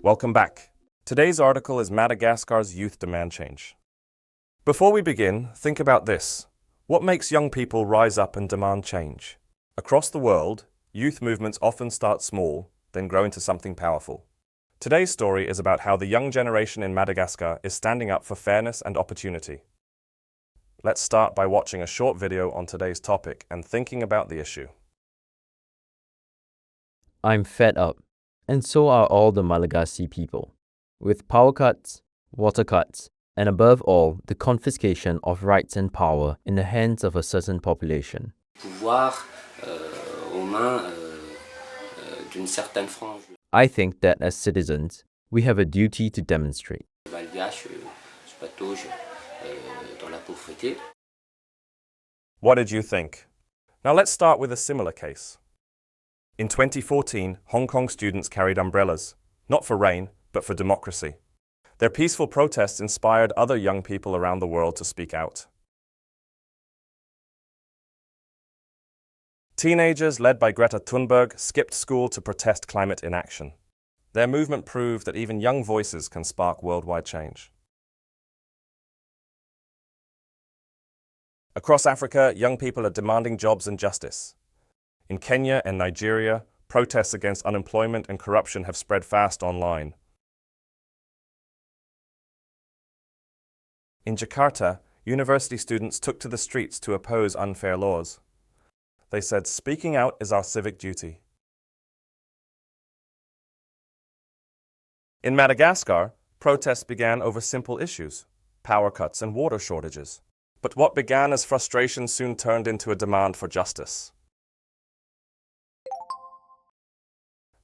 Welcome back. Today's article is Madagascar's youth demand change. Before we begin, think about this. What makes young people rise up and demand change? Across the world, youth movements often start small, then grow into something powerful. Today's story is about how the young generation in Madagascar is standing up for fairness and opportunity. Let's start by watching a short video on today's topic and thinking about the issue. I'm fed up, and so are all the Malagasy people, with power cuts, water cuts, and above all, the confiscation of rights and power in the hands of a certain population. I think that as citizens, we have a duty to demonstrate. What did you think? Now let's start with a similar case. In 2014, Hong Kong students carried umbrellas, not for rain, but for democracy. Their peaceful protests inspired other young people around the world to speak out. Teenagers, led by Greta Thunberg, skipped school to protest climate inaction. Their movement proved that even young voices can spark worldwide change. Across Africa, young people are demanding jobs and justice. In Kenya and Nigeria, protests against unemployment and corruption have spread fast online. In Jakarta, university students took to the streets to oppose unfair laws. They said, "Speaking out is our civic duty." In Madagascar, protests began over simple issues, power cuts and water shortages. But what began as frustration soon turned into a demand for justice.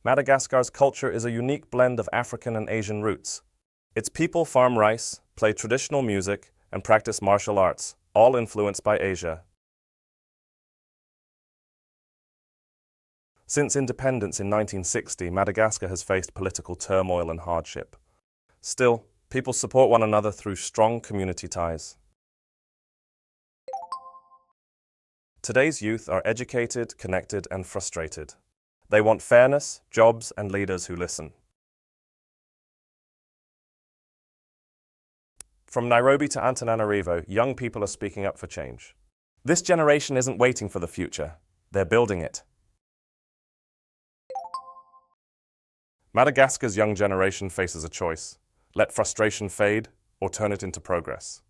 Madagascar's culture is a unique blend of African and Asian roots. Its people farm rice, play traditional music, and practice martial arts, all influenced by Asia. Since independence in 1960, Madagascar has faced political turmoil and hardship. Still, people support one another through strong community ties. Today's youth are educated, connected, and frustrated. They want fairness, jobs, and leaders who listen. From Nairobi to Antananarivo, young people are speaking up for change. This generation isn't waiting for the future, they're building it. Madagascar's young generation faces a choice: let frustration fade or turn it into progress.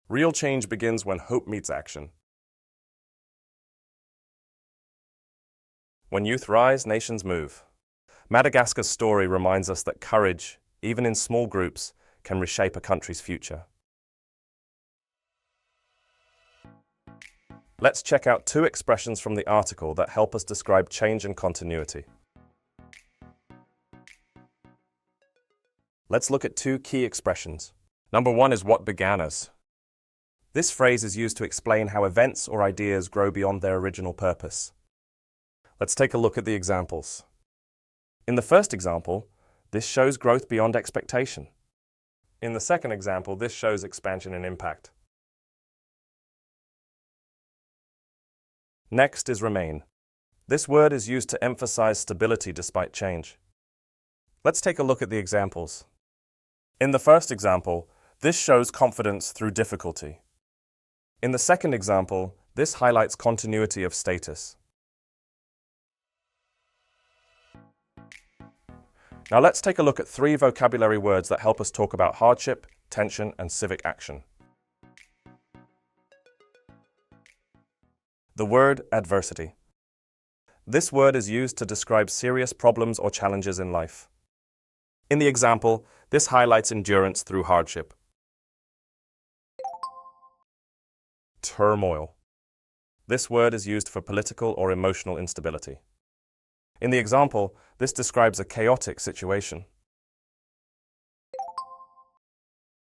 Real change begins when hope meets action. When youth rise, nations move. Madagascar's story reminds us that courage, even in small groups, can reshape a country's future. Let's check out two expressions from the article that help us describe change and continuity. Let's look at two key expressions. Number one is what began as. This phrase is used to explain how events or ideas grow beyond their original purpose. Let's take a look at the examples. In the first example, this shows growth beyond expectation. In the second example, this shows expansion and impact. Next is remain. This word is used to emphasize stability despite change. Let's take a look at the examples. In the first example, this shows confidence through difficulty. In the second example, this highlights continuity of status. Now let's take a look at three vocabulary words that help us talk about hardship, tension, and civic action. The word adversity. This word is used to describe serious problems or challenges in life. In the example, this highlights endurance through hardship. Turmoil. This word is used for political or emotional instability. In the example, this describes a chaotic situation.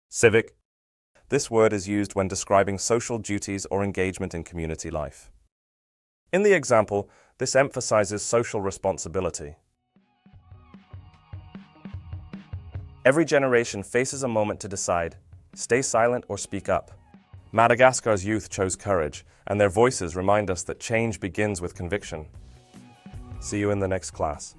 Civic. This word is used when describing social duties or engagement in community life. In the example, this emphasizes social responsibility. Every generation faces a moment to decide, stay silent or speak up. Madagascar's youth chose courage, and their voices remind us that change begins with conviction. See you in the next class.